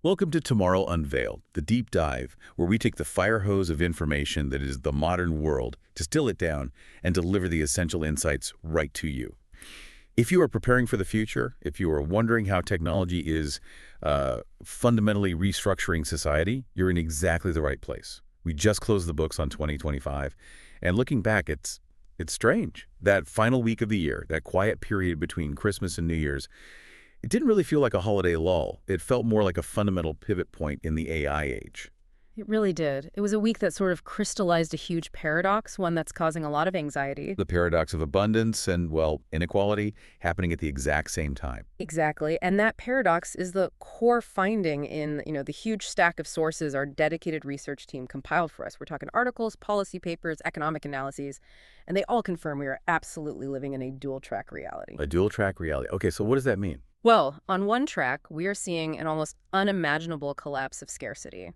Welcome to Tomorrow Unveiled, the deep dive, where we take the fire hose of information that is the modern world, distill it down, and deliver the essential insights right to you. If you are preparing for the future, if you are wondering how technology is fundamentally restructuring society, you're in exactly the right place. We just closed the books on 2025, and looking back, it's strange. That final week of the year, that quiet period between Christmas and New Year's, it didn't really feel like a holiday lull. It felt more like a fundamental pivot point in the AI age. It really did. It was a week that sort of crystallized a huge paradox, one that's causing a lot of anxiety. The paradox of abundance and, well, inequality happening at the exact same time. Exactly. And that paradox is the core finding in, the huge stack of sources our dedicated research team compiled for us. We're talking articles, policy papers, economic analyses, and they all confirm we are absolutely living in a dual-track reality. A dual-track reality. Okay, so what does that mean? Well, on one track, we are seeing an almost unimaginable collapse of scarcity.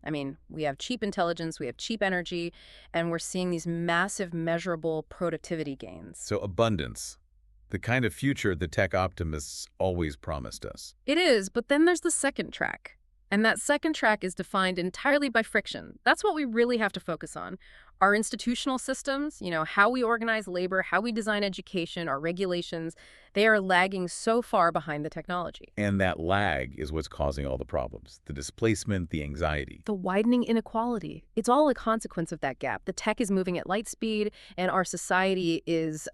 I mean, we have cheap intelligence, we have cheap energy, and we're seeing these massive measurable productivity gains. So abundance, the kind of future the tech optimists always promised us. It is, but then there's the second track. And that second track is defined entirely by friction. That's what we really have to focus on. Our institutional systems, how we organize labor, how we design education, our regulations, they are lagging so far behind the technology. And that lag is what's causing all the problems. The displacement, the anxiety. The widening inequality. It's all a consequence of that gap. The tech is moving at light speed, and our society is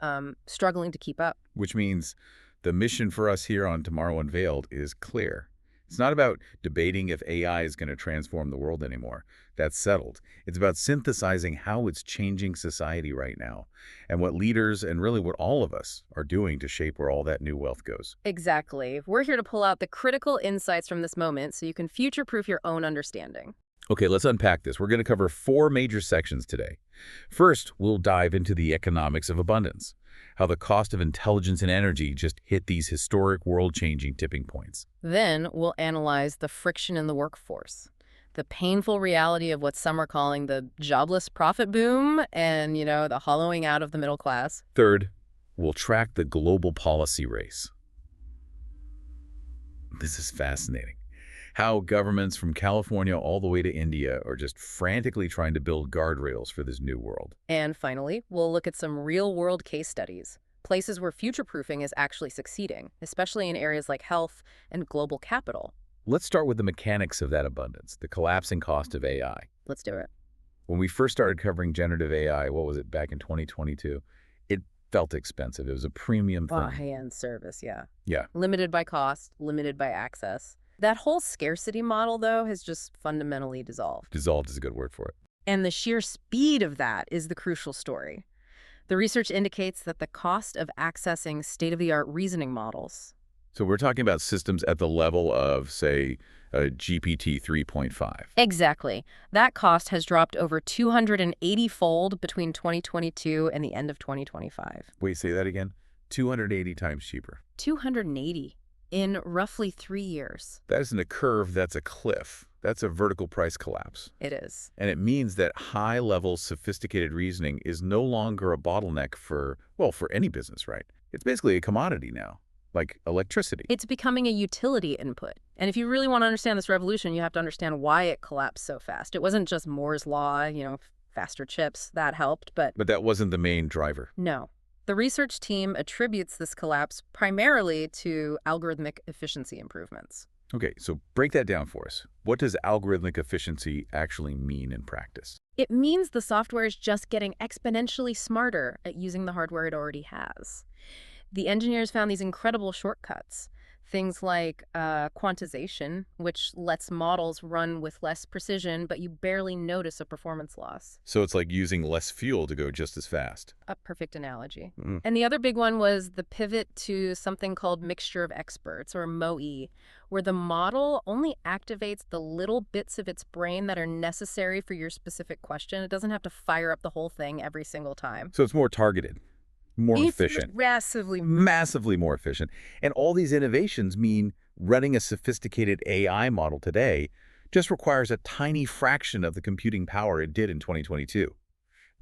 struggling to keep up. Which means the mission for us here on Tomorrow Unveiled is clear. It's not about debating if AI is going to transform the world anymore. That's settled. It's about synthesizing how it's changing society right now and what leaders and really what all of us are doing to shape where all that new wealth goes. Exactly. We're here to pull out the critical insights from this moment so you can future-proof your own understanding. Okay, let's unpack this. We're going to cover 4 major sections today. First, we'll dive into the economics of abundance, how the cost of intelligence and energy just hit these historic world-changing tipping points. Then we'll analyze the friction in the workforce, the painful reality of what some are calling the jobless profit boom and, the hollowing out of the middle class. Third, we'll track the global policy race. This is fascinating. How governments from California all the way to India are just frantically trying to build guardrails for this new world. And finally, we'll look at some real-world case studies, places where future-proofing is actually succeeding, especially in areas like health and global capital. Let's start with the mechanics of that abundance, the collapsing cost of AI. Let's do it. When we first started covering generative AI, what was it, back in 2022, it felt expensive. It was a premium thing. High-end service, yeah. Yeah. Limited by cost, limited by access. That whole scarcity model, though, has just fundamentally dissolved. Dissolved is a good word for it. And the sheer speed of that is the crucial story. The research indicates that the cost of accessing state-of-the-art reasoning models. So we're talking about systems at the level of, say, a GPT 3.5. Exactly. That cost has dropped over 280-fold between 2022 and the end of 2025. Wait, say that again? 280 times cheaper. 280 in roughly 3 years. That isn't a curve, that's a cliff. That's a vertical price collapse. It is. And it means that high-level sophisticated reasoning is no longer a bottleneck for any business, right? It's basically a commodity now, like electricity. It's becoming a utility input. And if you really want to understand this revolution, you have to understand why it collapsed so fast. It wasn't just Moore's law, faster chips. That helped, but that wasn't the main driver. No. The research team attributes this collapse primarily to algorithmic efficiency improvements. Okay, so break that down for us. What does algorithmic efficiency actually mean in practice? It means the software is just getting exponentially smarter at using the hardware it already has. The engineers found these incredible shortcuts. Things like quantization, which lets models run with less precision, but you barely notice a performance loss. So it's like using less fuel to go just as fast. A perfect analogy. And the other big one was the pivot to something called mixture of experts, or MOE, where the model only activates the little bits of its brain that are necessary for your specific question. It doesn't have to fire up the whole thing every single time. So it's more targeted. More efficient. Massively more efficient. And all these innovations mean running a sophisticated AI model today just requires a tiny fraction of the computing power it did in 2022.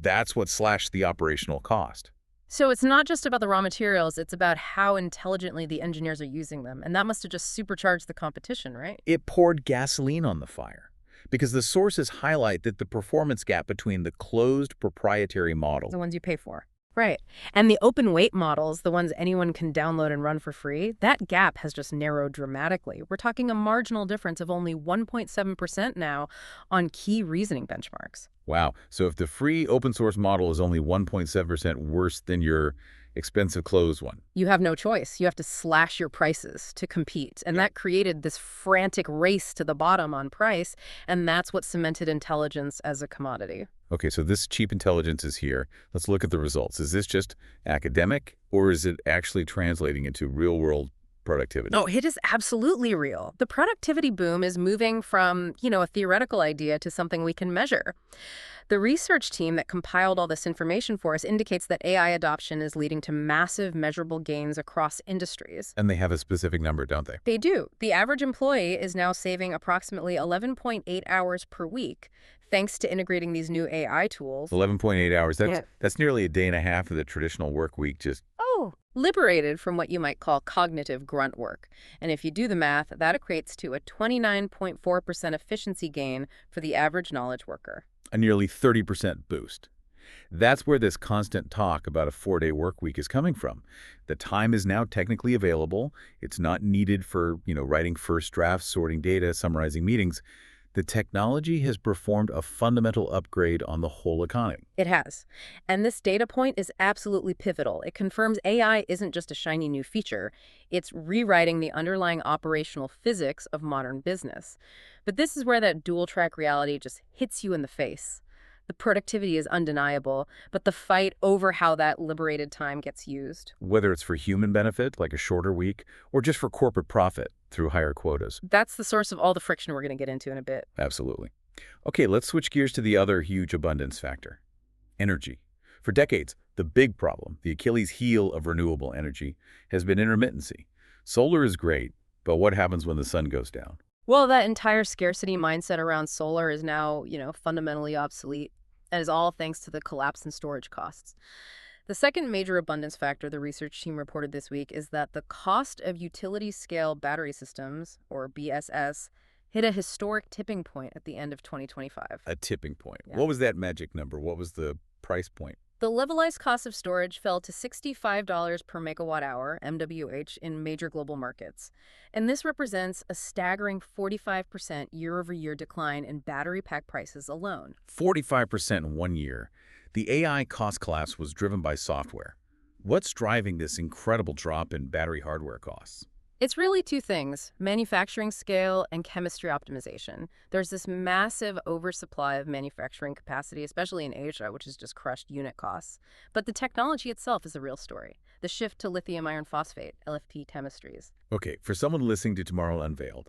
That's what slashed the operational cost. So it's not just about the raw materials, it's about how intelligently the engineers are using them. And that must have just supercharged the competition, right? It poured gasoline on the fire because the sources highlight that the performance gap between the closed proprietary model. The ones you pay for. Right. And the open weight models, the ones anyone can download and run for free, that gap has just narrowed dramatically. We're talking a marginal difference of only 1.7% now on key reasoning benchmarks. Wow. So if the free open source model is only 1.7% worse than your expensive closed one. You have no choice. You have to slash your prices to compete. And that created this frantic race to the bottom on price. And that's what cemented intelligence as a commodity. Okay, so this cheap intelligence is here. Let's look at the results. Is this just academic, or is it actually translating into real-world productivity? No, it is absolutely real. The productivity boom is moving from, a theoretical idea to something we can measure. The research team that compiled all this information for us indicates that AI adoption is leading to massive measurable gains across industries. And they have a specific number, don't they? They do. The average employee is now saving approximately 11.8 hours per week thanks to integrating these new AI tools. 11.8 hours. That's nearly a day and a half of the traditional work week. Just Liberated from what you might call cognitive grunt work. And if you do the math, that equates to a 29.4% efficiency gain for the average knowledge worker. a nearly 30% boost. That's where this constant talk about a 4-day work week is coming from. The time is now technically available. It's not needed for, writing first drafts, sorting data, summarizing meetings. The technology has performed a fundamental upgrade on the whole economy. It has. And this data point is absolutely pivotal. It confirms AI isn't just a shiny new feature. It's rewriting the underlying operational physics of modern business. But this is where that dual-track reality just hits you in the face. The productivity is undeniable, but the fight over how that liberated time gets used. Whether it's for human benefit, like a shorter week, or just for corporate profit through higher quotas. That's the source of all the friction we're going to get into in a bit. Absolutely. Okay, let's switch gears to the other huge abundance factor, energy. For decades, the big problem, the Achilles heel of renewable energy, has been intermittency. Solar is great, but what happens when the sun goes down? Well, that entire scarcity mindset around solar is now, fundamentally obsolete, and is all thanks to the collapse in storage costs. The second major abundance factor the research team reported this week is that the cost of utility-scale battery systems, or BSS, hit a historic tipping point at the end of 2025. A tipping point. Yeah. What was that magic number? What was the price point? The levelized cost of storage fell to $65 per megawatt hour, MWH, in major global markets. And this represents a staggering 45% year-over-year decline in battery pack prices alone. 45% in 1 year. The AI cost collapse was driven by software. What's driving this incredible drop in battery hardware costs? It's really two things: manufacturing scale and chemistry optimization. There's this massive oversupply of manufacturing capacity, especially in Asia, which has just crushed unit costs. But the technology itself is a real story. The shift to lithium iron phosphate, LFP chemistries. Okay, for someone listening to Tomorrow Unveiled,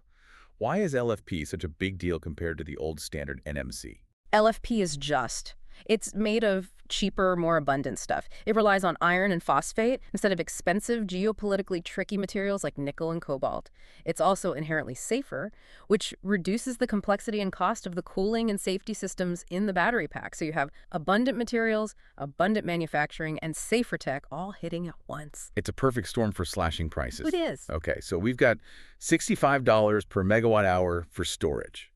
why is LFP such a big deal compared to the old standard NMC? LFP is just. It's made of cheaper, more abundant stuff. It relies on iron and phosphate instead of expensive, geopolitically tricky materials like nickel and cobalt. It's also inherently safer, which reduces the complexity and cost of the cooling and safety systems in the battery pack. So you have abundant materials, abundant manufacturing, and safer tech all hitting at once. It's a perfect storm for slashing prices. It is. Okay, so we've got $65 per megawatt hour for storage.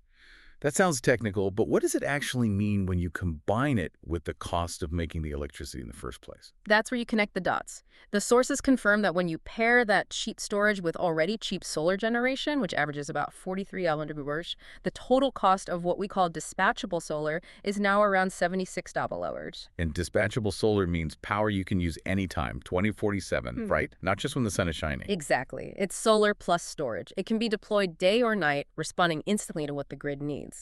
That sounds technical, but what does it actually mean when you combine it with the cost of making the electricity in the first place? That's where you connect the dots. The sources confirm that when you pair that cheap storage with already cheap solar generation, which averages about 43 $, the total cost of what we call dispatchable solar is now around $76. And dispatchable solar means power you can use anytime, 24/7, right? Not just when the sun is shining. Exactly. It's solar plus storage. It can be deployed day or night, responding instantly to what the grid needs.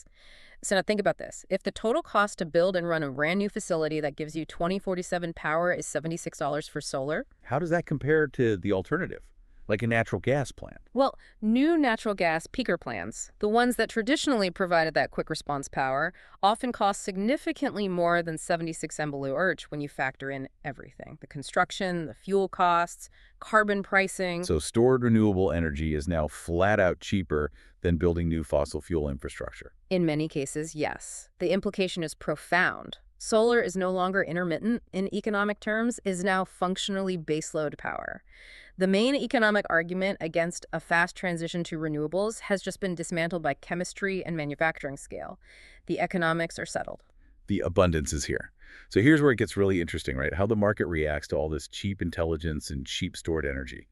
So now think about this. If the total cost to build and run a brand new facility that gives you 2047 power is $76 for solar. How does that compare to the alternative, like a natural gas plant? Well, new natural gas peaker plants, the ones that traditionally provided that quick response power, often cost significantly more than 76 MWh when you factor in everything: the construction, the fuel costs, carbon pricing. So stored renewable energy is now flat out cheaper than building new fossil fuel infrastructure. In many cases, yes. The implication is profound. Solar is no longer intermittent in economic terms, is now functionally baseload power. The main economic argument against a fast transition to renewables has just been dismantled by chemistry and manufacturing scale. The economics are settled. The abundance is here. So here's where it gets really interesting, right? How the market reacts to all this cheap intelligence and cheap stored energy.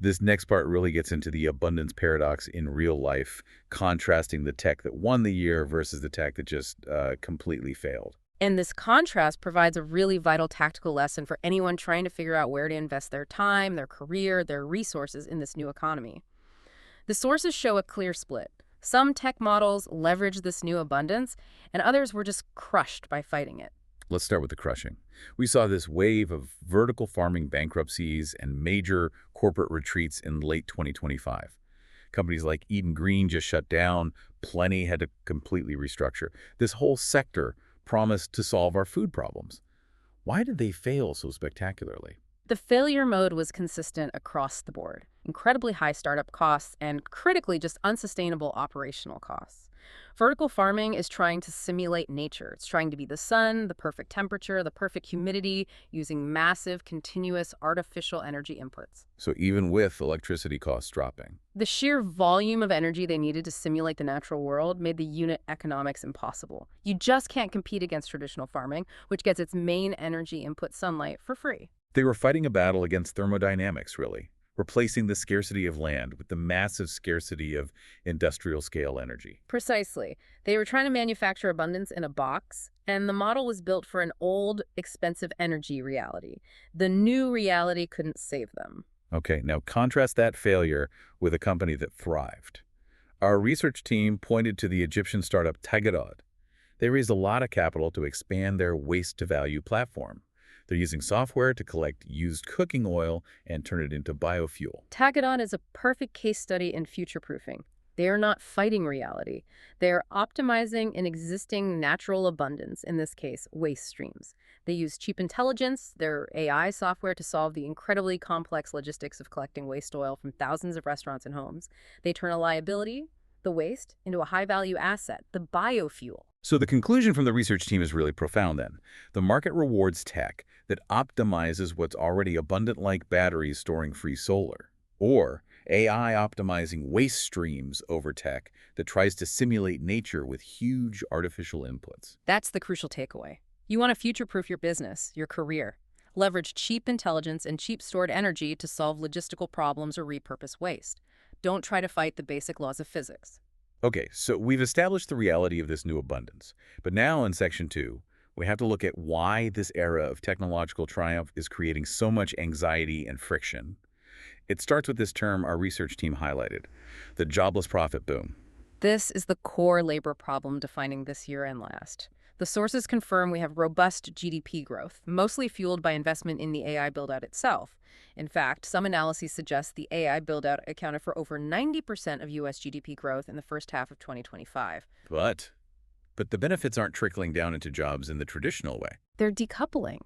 This next part really gets into the abundance paradox in real life, contrasting the tech that won the year versus the tech that just completely failed. And this contrast provides a really vital tactical lesson for anyone trying to figure out where to invest their time, their career, their resources in this new economy. The sources show a clear split. Some tech models leverage this new abundance, and others were just crushed by fighting it. Let's start with the crushing. We saw this wave of vertical farming bankruptcies and major corporate retreats in late 2025. Companies like Eden Green just shut down. Plenty had to completely restructure. This whole sector promised to solve our food problems. Why did they fail so spectacularly? The failure mode was consistent across the board. Incredibly high startup costs and critically just unsustainable operational costs. Vertical farming is trying to simulate nature. It's trying to be the sun, the perfect temperature, the perfect humidity, using massive, continuous artificial energy inputs. So even with electricity costs dropping. The sheer volume of energy they needed to simulate the natural world made the unit economics impossible. You just can't compete against traditional farming, which gets its main energy input, sunlight, for free. They were fighting a battle against thermodynamics, really, replacing the scarcity of land with the massive scarcity of industrial-scale energy. Precisely. They were trying to manufacture abundance in a box, and the model was built for an old, expensive energy reality. The new reality couldn't save them. Okay, now contrast that failure with a company that thrived. Our research team pointed to the Egyptian startup Tagadod. They raised a lot of capital to expand their waste-to-value platform. They're using software to collect used cooking oil and turn it into biofuel. Tagadon is a perfect case study in future-proofing. They are not fighting reality. They are optimizing an existing natural abundance, in this case, waste streams. They use cheap intelligence, their AI software, to solve the incredibly complex logistics of collecting waste oil from thousands of restaurants and homes. They turn a liability, the waste, into a high-value asset, the biofuel. So the conclusion from the research team is really profound then. The market rewards tech that optimizes what's already abundant, like batteries storing free solar, or AI optimizing waste streams over tech that tries to simulate nature with huge artificial inputs. That's the crucial takeaway. You want to future-proof your business, your career. Leverage cheap intelligence and cheap stored energy to solve logistical problems or repurpose waste. Don't try to fight the basic laws of physics. Okay, so we've established the reality of this new abundance. But now in Section 2, we have to look at why this era of technological triumph is creating so much anxiety and friction. It starts with this term our research team highlighted, the jobless profit boom. This is the core labor problem defining this year and last. The sources confirm we have robust GDP growth, mostly fueled by investment in the AI build-out itself. In fact, some analyses suggest the AI build-out accounted for over 90% of U.S. GDP growth in the first half of 2025. But the benefits aren't trickling down into jobs in the traditional way. They're decoupling.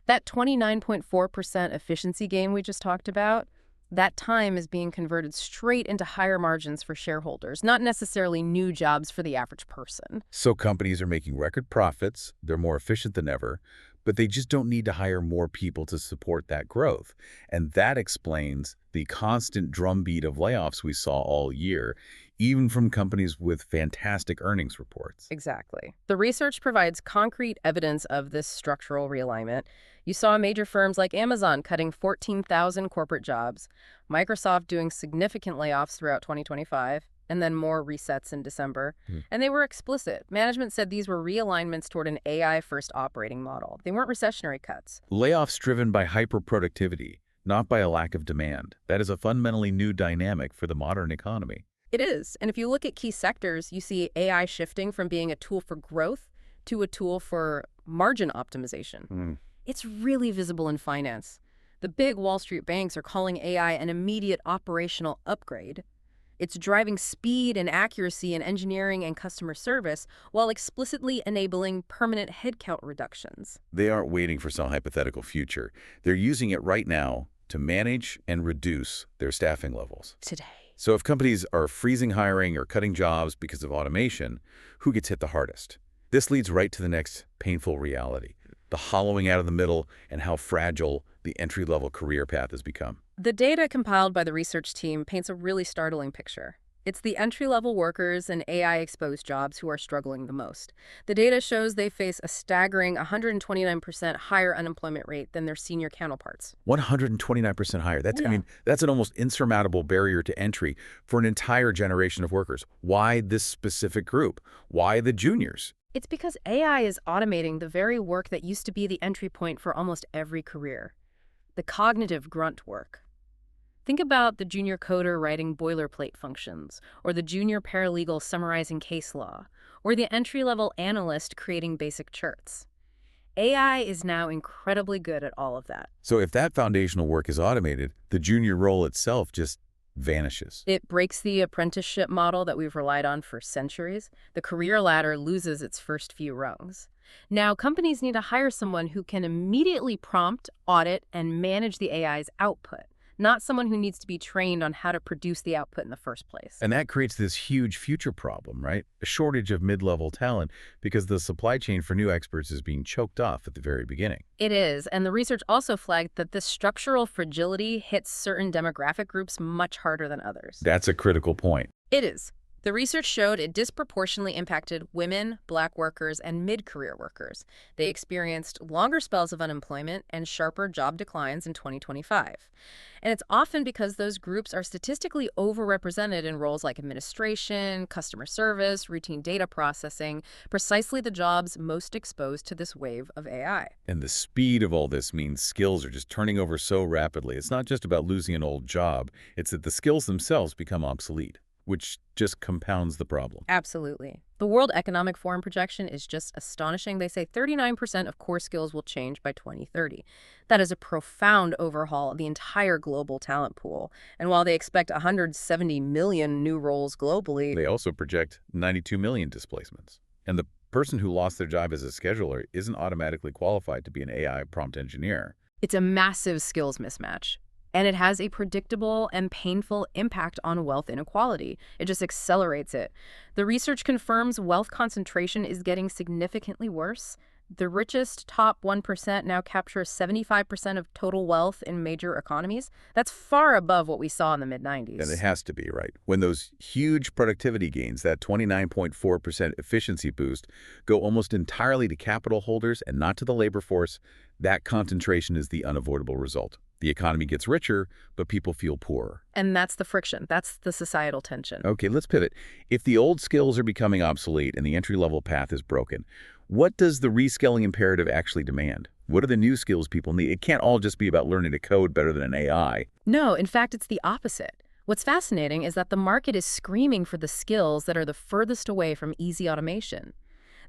That 29.4% efficiency gain we just talked about, that time is being converted straight into higher margins for shareholders, not necessarily new jobs for the average person. So companies are making record profits, they're more efficient than ever, but they just don't need to hire more people to support that growth. And that explains the constant drumbeat of layoffs we saw all year, even from companies with fantastic earnings reports. Exactly. The research provides concrete evidence of this structural realignment. You saw major firms like Amazon cutting 14,000 corporate jobs, Microsoft doing significant layoffs throughout 2025, and then more resets in December. And they were explicit. Management said these were realignments toward an AI-first operating model. They weren't recessionary cuts. Layoffs driven by hyper-productivity, not by a lack of demand. That is a fundamentally new dynamic for the modern economy. It is. And if you look at key sectors, you see AI shifting from being a tool for growth to a tool for margin optimization. It's really visible in finance. The big Wall Street banks are calling AI an immediate operational upgrade. It's driving speed and accuracy in engineering and customer service while explicitly enabling permanent headcount reductions. They aren't waiting for some hypothetical future. They're using it right now to manage and reduce their staffing levels. Today. So if companies are freezing hiring or cutting jobs because of automation, who gets hit the hardest? This leads right to the next painful reality, the hollowing out of the middle and how fragile the entry-level career path has become. The data compiled by the research team paints a really startling picture. It's the entry-level workers and AI-exposed jobs who are struggling the most. The data shows they face a staggering 129% higher unemployment rate than their senior counterparts. 129% higher. I Yeah. mean, that's an almost insurmountable barrier to entry for an entire generation of workers. Why this specific group? Why the juniors? It's because AI is automating the very work that used to be the entry point for almost every career, the cognitive grunt work. Think about the junior coder writing boilerplate functions, or the junior paralegal summarizing case law, or the entry-level analyst creating basic charts. AI is now incredibly good at all of that. So if that foundational work is automated, the junior role itself just vanishes. It breaks the apprenticeship model that we've relied on for centuries. The career ladder loses its first few rungs. Now, companies need to hire someone who can immediately prompt, audit, and manage the AI's output, not someone who needs to be trained on how to produce the output in the first place. And that creates this huge future problem, right? A shortage of mid-level talent because the supply chain for new experts is being choked off at the very beginning. It is, and the research also flagged that this structural fragility hits certain demographic groups much harder than others. That's a critical point. It is. The research showed it disproportionately impacted women, Black workers, and mid-career workers. They experienced longer spells of unemployment and sharper job declines in 2025. And it's often because those groups are statistically overrepresented in roles like administration, customer service, routine data processing, precisely the jobs most exposed to this wave of AI. And the speed of all this means skills are just turning over so rapidly. It's not just about losing an old job. It's that the skills themselves become obsolete, which just compounds the problem. Absolutely. The World Economic Forum projection is just astonishing. They say 39% of core skills will change by 2030. That is a profound overhaul of the entire global talent pool. And while they expect 170 million new roles globally, They also project 92 million displacements. And the person who lost their job as a scheduler isn't automatically qualified to be an AI prompt engineer. it's a massive skills mismatch. And it has a predictable and painful impact on wealth inequality. It just accelerates it. The research confirms wealth concentration is getting significantly worse. The richest top 1% now captures 75% of total wealth in major economies. That's far above what we saw in the mid-90s. And it has to be, right? When those huge productivity gains, that 29.4% efficiency boost, go almost entirely to capital holders and not to the labor force, that concentration is the unavoidable result. The economy gets richer, but people feel poorer. And that's the friction. That's the societal tension. Okay, let's pivot. If the old skills are becoming obsolete and the entry-level path is broken, what does the reskilling imperative actually demand? What are the new skills people need? It can't all just be about learning to code better than an AI. No, in fact, it's the opposite. What's fascinating is that the market is screaming for the skills that are the furthest away from easy automation.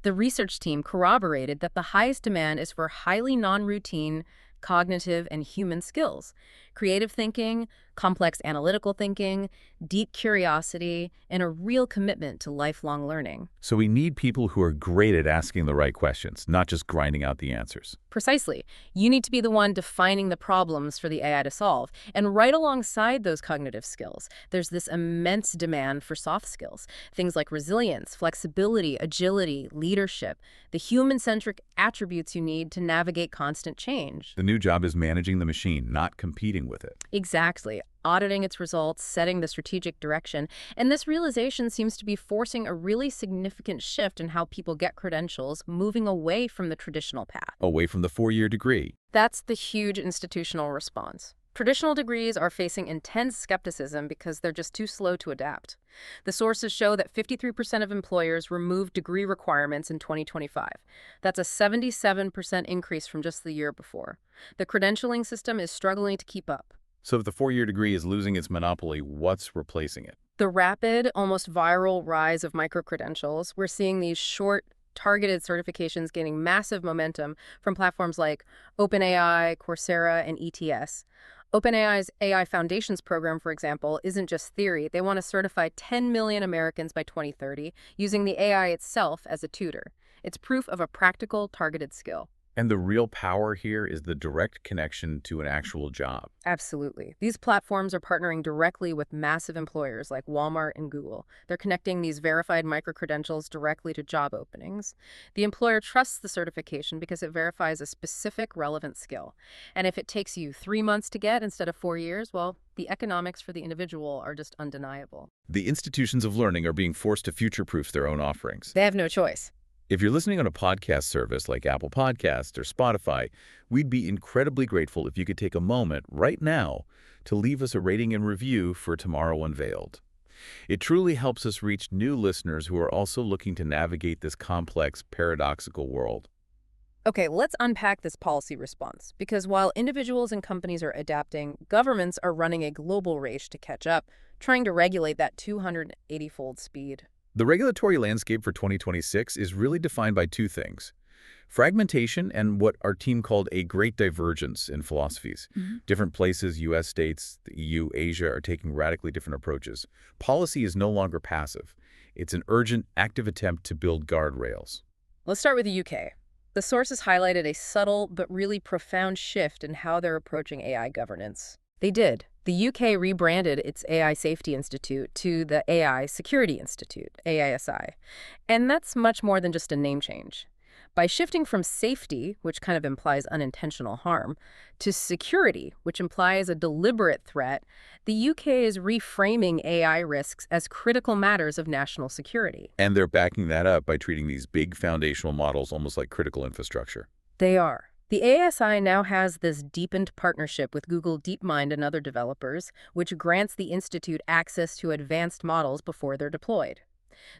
The research team corroborated that the highest demand is for highly non-routine, cognitive, and human skills. Creative thinking, complex analytical thinking, deep curiosity, and a real commitment to lifelong learning. So we need people who are great at asking the right questions, not just grinding out the answers. Precisely. You need to be the one defining the problems for the AI to solve. And right alongside those cognitive skills, there's this immense demand for soft skills. Things like resilience, flexibility, agility, leadership, the human-centric attributes you need to navigate constant change. The new job is managing the machine, not competing with it. Exactly. Auditing its results, setting the strategic direction. And this realization seems to be forcing a really significant shift in how people get credentials, moving away from the traditional path. Away from the 4-year degree. That's the huge institutional response. Traditional degrees are facing intense skepticism because they're just too slow to adapt. The sources show that 53% of employers removed degree requirements in 2025. That's a 77% increase from just the year before. The credentialing system is struggling to keep up. So if the 4-year degree is losing its monopoly, what's replacing it? The rapid, almost viral rise of micro-credentials, we're seeing these short, targeted certifications gaining massive momentum from platforms like OpenAI, Coursera, and ETS. OpenAI's AI Foundations program, for example, isn't just theory. They want to certify 10 million Americans by 2030 using the AI itself as a tutor. It's proof of a practical, targeted skill. And the real power here is the direct connection to an actual job. Absolutely. These platforms are partnering directly with massive employers like Walmart and Google. They're connecting these verified micro-credentials directly to job openings. The employer trusts the certification because it verifies a specific relevant skill. And if it takes you 3 months to get instead of 4 years, well, the economics for the individual are just undeniable. The institutions of learning are being forced to future-proof their own offerings. They have no choice. If you're listening on a podcast service like Apple Podcasts or Spotify, we'd be incredibly grateful if you could take a moment right now to leave us a rating and review for Tomorrow Unveiled. It truly helps us reach new listeners who are also looking to navigate this complex, paradoxical world. Okay, let's unpack this policy response, because while individuals and companies are adapting, governments are running a global race to catch up, trying to regulate that 280-fold speed. The regulatory landscape for 2026 is really defined by two things: fragmentation and what our team called a great divergence in philosophies. Different places, U.S. states, the EU, Asia, are taking radically different approaches. Policy is no longer passive. It's an urgent, active attempt to build guardrails. Let's start with the UK. The sources highlighted a subtle but really profound shift in how they're approaching AI governance. They did. The UK rebranded its AI Safety Institute to the AI Security Institute, AISI. And that's much more than just a name change. By shifting from safety, which kind of implies unintentional harm, to security, which implies a deliberate threat, the UK is reframing AI risks as critical matters of national security. And they're backing that up by treating these big foundational models almost like critical infrastructure. They are. The ASI now has this deepened partnership with Google DeepMind and other developers, which grants the institute access to advanced models before they're deployed.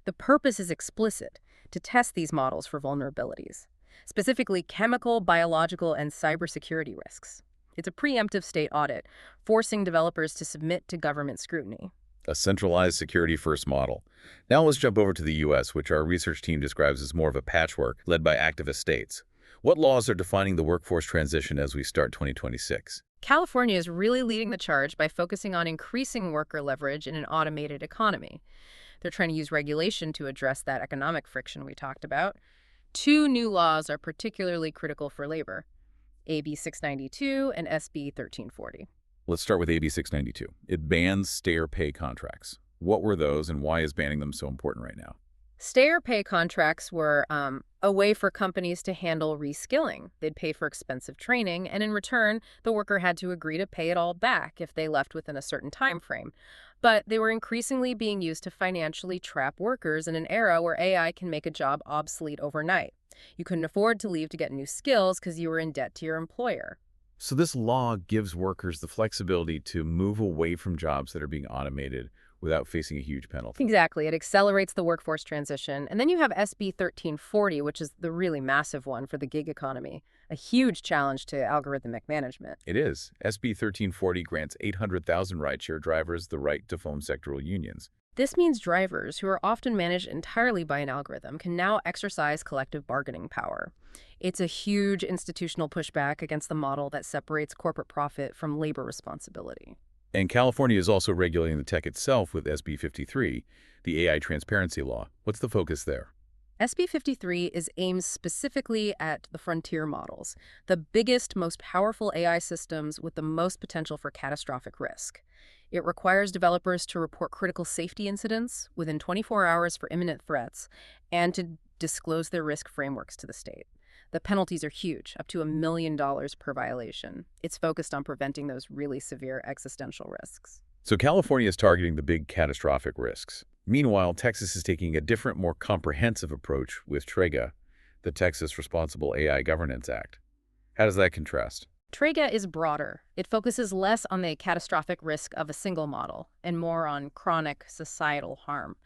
The purpose is explicit: to test these models for vulnerabilities, specifically chemical, biological, and cybersecurity risks. It's a preemptive state audit, forcing developers to submit to government scrutiny. A centralized security-first model. Now let's jump over to the U.S., which our research team describes as more of a patchwork led by activist states. What laws are defining the workforce transition as we start 2026? California is really leading the charge by focusing on increasing worker leverage in an automated economy. They're trying to use regulation to address that economic friction we talked about. Two new laws are particularly critical for labor: AB 692 and SB 1340. Let's start with AB 692. It bans stay or pay contracts. What were those, and why is banning them so important right now? Stay or pay contracts were a way for companies to handle reskilling. They'd pay for expensive training, and in return, the worker had to agree to pay it all back if they left within a certain time frame. But they were increasingly being used to financially trap workers in an era where AI can make a job obsolete overnight. You couldn't afford to leave to get new skills because you were in debt to your employer. So this law gives workers the flexibility to move away from jobs that are being automated without facing a huge penalty. Exactly. It accelerates the workforce transition. And then you have SB 1340, which is the really massive one for the gig economy, a huge challenge to algorithmic management. It is. SB 1340 grants 800,000 rideshare drivers the right to form sectoral unions. This means drivers, who are often managed entirely by an algorithm, can now exercise collective bargaining power. It's a huge institutional pushback against the model that separates corporate profit from labor responsibility. And California is also regulating the tech itself with SB 53, the AI transparency law. What's the focus there? SB 53 is aimed specifically at the frontier models, the biggest, most powerful AI systems with the most potential for catastrophic risk. It requires developers to report critical safety incidents within 24 hours for imminent threats and to disclose their risk frameworks to the state. The penalties are huge, up to $1 million per violation. It's focused on preventing those really severe existential risks. So California is targeting the big catastrophic risks. Meanwhile, Texas is taking a different, more comprehensive approach with TREGA, the Texas Responsible AI Governance Act. How does that contrast? TREGA is broader. It focuses less on the catastrophic risk of a single model and more on chronic societal harm.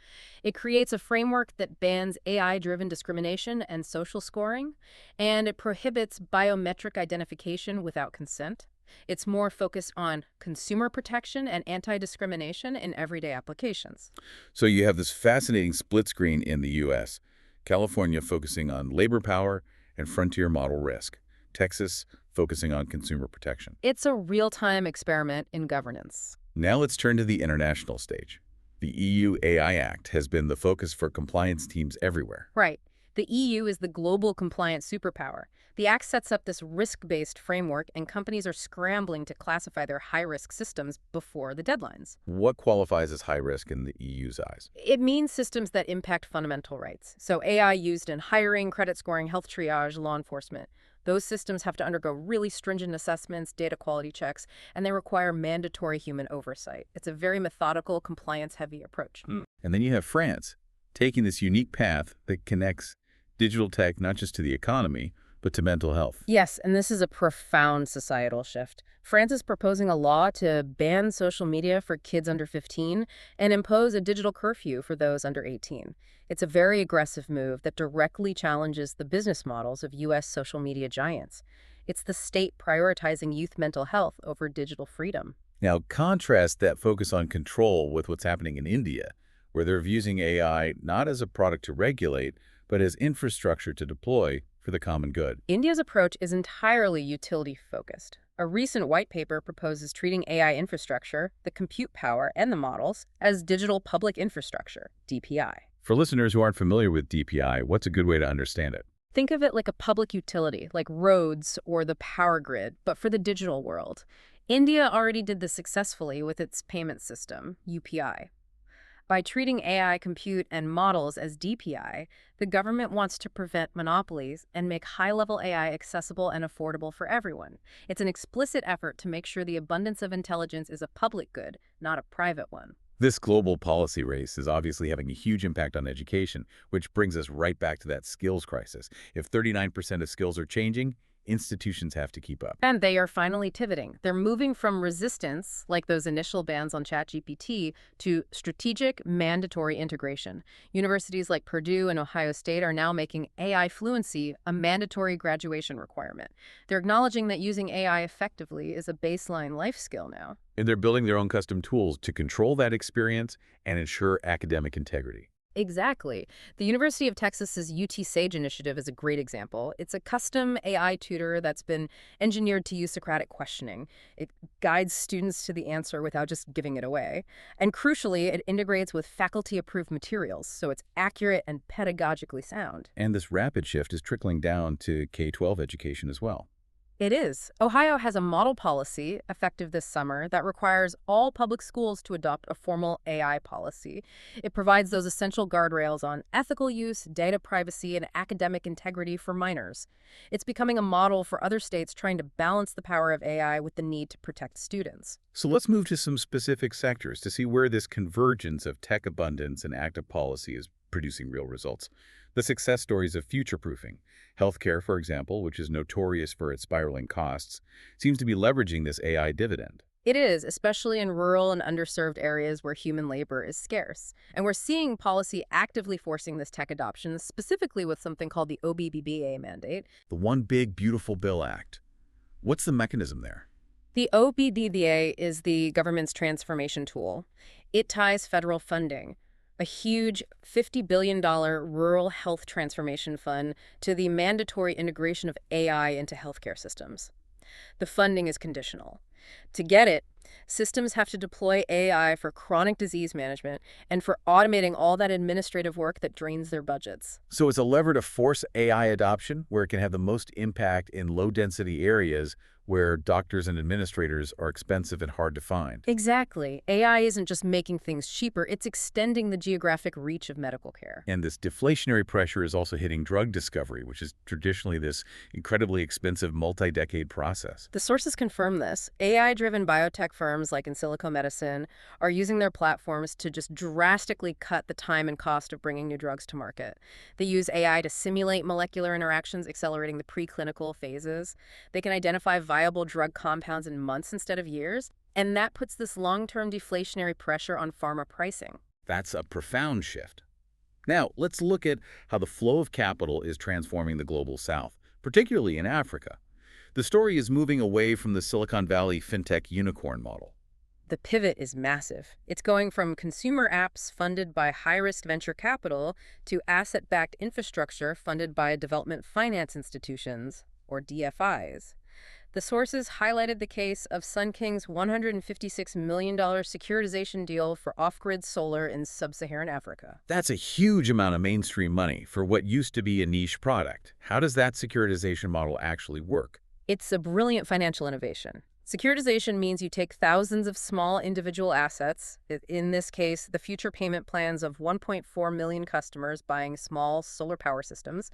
It creates a framework that bans AI-driven discrimination and social scoring, and it prohibits biometric identification without consent. It's more focused on consumer protection and anti-discrimination in everyday applications. So you have this fascinating split screen in the U.S. California focusing on labor power and frontier model risk. Texas focusing on consumer protection. It's a real-time experiment in governance. Now let's turn to the international stage. The EU AI Act has been the focus for compliance teams everywhere. Right. The EU is the global compliant superpower. The Act sets up this risk-based framework, and companies are scrambling to classify their high-risk systems before the deadlines. What qualifies as high risk in the EU's eyes? It means systems that impact fundamental rights. So AI used in hiring, credit scoring, health triage, law enforcement. Those systems have to undergo really stringent assessments, data quality checks, and they require mandatory human oversight. It's a very methodical, compliance-heavy approach. And then you have France, taking this unique path that connects digital tech not just to the economy, but to mental health. Yes, and this is a profound societal shift. France is proposing a law to ban social media for kids under 15 and impose a digital curfew for those under 18. It's a very aggressive move that directly challenges the business models of U.S. social media giants. It's the state prioritizing youth mental health over digital freedom. Now, contrast that focus on control with what's happening in India, where they're using AI not as a product to regulate, but as infrastructure to deploy for the common good. India's approach is entirely utility-focused. A recent white paper proposes treating AI infrastructure, the compute power, and the models as digital public infrastructure, DPI. For listeners who aren't familiar with DPI, what's a good way to understand it? Think of it like a public utility, like roads or the power grid, but for the digital world. India already did this successfully with its payment system, UPI. By treating AI compute and models as DPI, the government wants to prevent monopolies and make high-level AI accessible and affordable for everyone. It's an explicit effort to make sure the abundance of intelligence is a public good, not a private one. This global policy race is obviously having a huge impact on education, which brings us right back to that skills crisis. If 39% of skills are changing, institutions have to keep up. And they are finally pivoting. They're moving from resistance, like those initial bans on ChatGPT, to strategic, mandatory integration. Universities like Purdue and Ohio State are now making AI fluency a mandatory graduation requirement. They're acknowledging that using AI effectively is a baseline life skill now. And they're building their own custom tools to control that experience and ensure academic integrity. Exactly. The University of Texas's UT Sage initiative is a great example. It's a custom AI tutor that's been engineered to use Socratic questioning. It guides students to the answer without just giving it away. And crucially, it integrates with faculty-approved materials, so it's accurate and pedagogically sound. And this rapid shift is trickling down to K-12 education as well. It is. Ohio has a model policy, effective this summer, that requires all public schools to adopt a formal AI policy. It provides those essential guardrails on ethical use, data privacy, and academic integrity for minors. It's becoming a model for other states trying to balance the power of AI with the need to protect students. So let's move to some specific sectors to see where this convergence of tech abundance and active policy is producing real results. The success stories of future-proofing. Healthcare, for example, which is notorious for its spiraling costs, seems to be leveraging this AI dividend. It is, especially in rural and underserved areas where human labor is scarce. And we're seeing policy actively forcing this tech adoption, specifically with something called the OBBBA mandate. The One Big Beautiful Bill Act. What's the mechanism there? The OBBBA is the government's transformation tool. It ties federal funding, a huge $50 billion rural health transformation fund, to the mandatory integration of AI into healthcare systems. The funding is conditional. To get it, systems have to deploy AI for chronic disease management and for automating all that administrative work that drains their budgets. So it's a lever to force AI adoption where it can have the most impact in low-density areas where doctors and administrators are expensive and hard to find. Exactly. AI isn't just making things cheaper, it's extending the geographic reach of medical care. And this deflationary pressure is also hitting drug discovery, which is traditionally this incredibly expensive multi-decade process. The sources confirm this. AI-driven biotech firms like In Silico Medicine are using their platforms to just drastically cut the time and cost of bringing new drugs to market. They use AI to simulate molecular interactions, accelerating the preclinical phases. They can identify viable drug compounds in months instead of years, and that puts this long-term deflationary pressure on pharma pricing. That's a profound shift. Now, let's look at how the flow of capital is transforming the global south, particularly in Africa. The story is moving away from the Silicon Valley fintech unicorn model. The pivot is massive. It's going from consumer apps funded by high-risk venture capital to asset-backed infrastructure funded by development finance institutions, or DFIs. The sources highlighted the case of Sun King's $156 million securitization deal for off-grid solar in sub-Saharan Africa. That's a huge amount of mainstream money for what used to be a niche product. How does that securitization model actually work? It's a brilliant financial innovation. Securitization means you take thousands of small individual assets, in this case, the future payment plans of 1.4 million customers buying small solar power systems,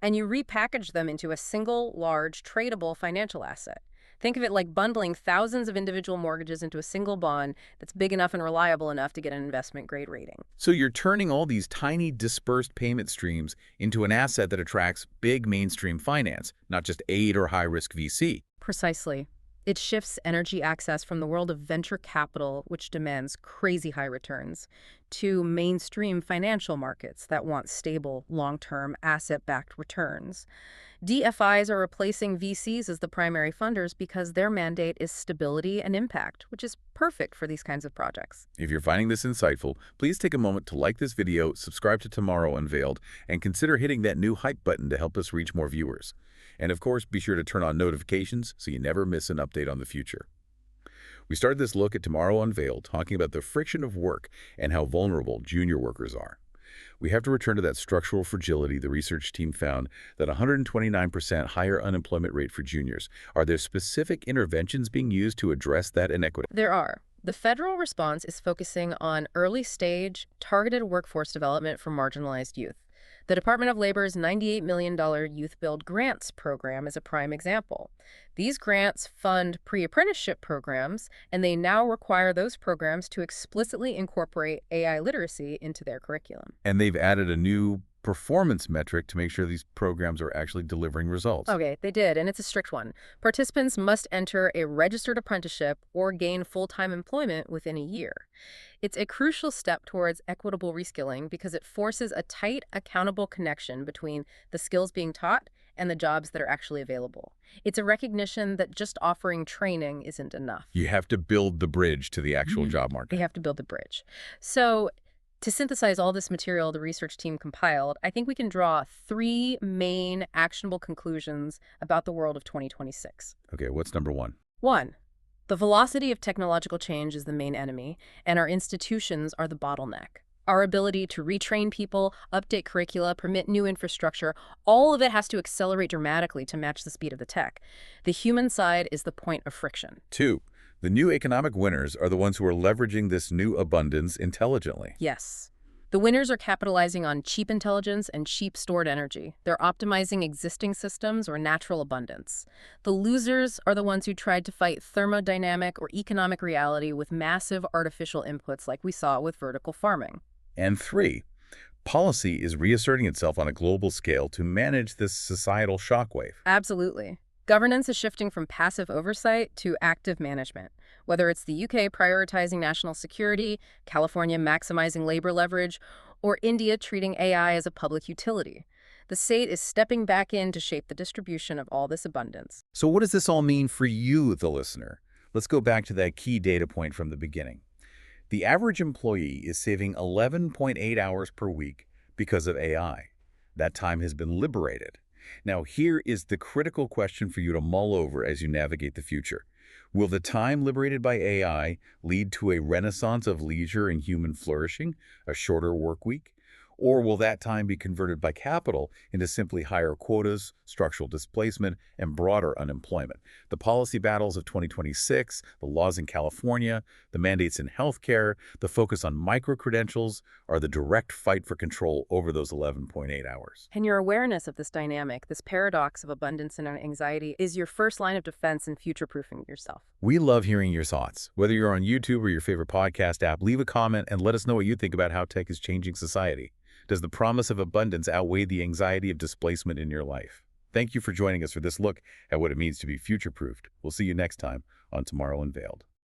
and you repackage them into a single, large, tradable financial asset. Think of it like bundling thousands of individual mortgages into a single bond that's big enough and reliable enough to get an investment-grade rating. So you're turning all these tiny dispersed payment streams into an asset that attracts big mainstream finance, not just aid or high-risk VC. Precisely. It shifts energy access from the world of venture capital, which demands crazy high returns, to mainstream financial markets that want stable, long-term, asset-backed returns. DFIs are replacing VCs as the primary funders because their mandate is stability and impact, which is perfect for these kinds of projects. If you're finding this insightful, please take a moment to like this video, subscribe to Tomorrow Unveiled, and consider hitting that new hype button to help us reach more viewers. And of course, be sure to turn on notifications so you never miss an update on the future. We started this look at Tomorrow Unveiled talking about the friction of work and how vulnerable junior workers are. We have to return to that structural fragility the research team found, that 129% higher unemployment rate for juniors. Are there specific interventions being used to address that inequity? There are. The federal response is focusing on early-stage, targeted workforce development for marginalized youth. The Department of Labor's $98 million Youth Build Grants program is a prime example. These grants fund pre-apprenticeship programs, and they now require those programs to explicitly incorporate AI literacy into their curriculum. And they've added a new performance metric to make sure these programs are actually delivering results. Okay, they did, and it's a strict one. Participants must enter a registered apprenticeship or gain full-time employment within a year. It's a crucial step towards equitable reskilling because it forces a tight, accountable connection between the skills being taught and the jobs that are actually available. It's a recognition that just offering training isn't enough. You have to build the bridge to the actual job market. They have to build the bridge. So, to synthesize all this material the research team compiled, I think we can draw 3 main actionable conclusions about the world of 2026. Okay, what's number 1? 1. The velocity of technological change is the main enemy, and our institutions are the bottleneck. Our ability to retrain people, update curricula, permit new infrastructure, all of it has to accelerate dramatically to match the speed of the tech. The human side is the point of friction. 2. The new economic winners are the ones who are leveraging this new abundance intelligently. Yes. The winners are capitalizing on cheap intelligence and cheap stored energy. They're optimizing existing systems or natural abundance. The losers are the ones who tried to fight thermodynamic or economic reality with massive artificial inputs like we saw with vertical farming. And 3. Policy is reasserting itself on a global scale to manage this societal shockwave. Absolutely. Governance is shifting from passive oversight to active management. Whether it's the UK prioritizing national security, California maximizing labor leverage, or India treating AI as a public utility, the state is stepping back in to shape the distribution of all this abundance. So what does this all mean for you, the listener? Let's go back to that key data point from the beginning. The average employee is saving 11.8 hours per week because of AI. That time has been liberated. Now, here is the critical question for you to mull over as you navigate the future. Will the time liberated by AI lead to a renaissance of leisure and human flourishing, a shorter work week? Or will that time be converted by capital into simply higher quotas, structural displacement, and broader unemployment? The policy battles of 2026, the laws in California, the mandates in healthcare, the focus on micro-credentials are the direct fight for control over those 11.8 hours. And your awareness of this dynamic, this paradox of abundance and anxiety, is your first line of defense in future-proofing yourself. We love hearing your thoughts. Whether you're on YouTube or your favorite podcast app, leave a comment and let us know what you think about how tech is changing society. Does the promise of abundance outweigh the anxiety of displacement in your life? Thank you for joining us for this look at what it means to be future-proofed. We'll see you next time on Tomorrow Unveiled.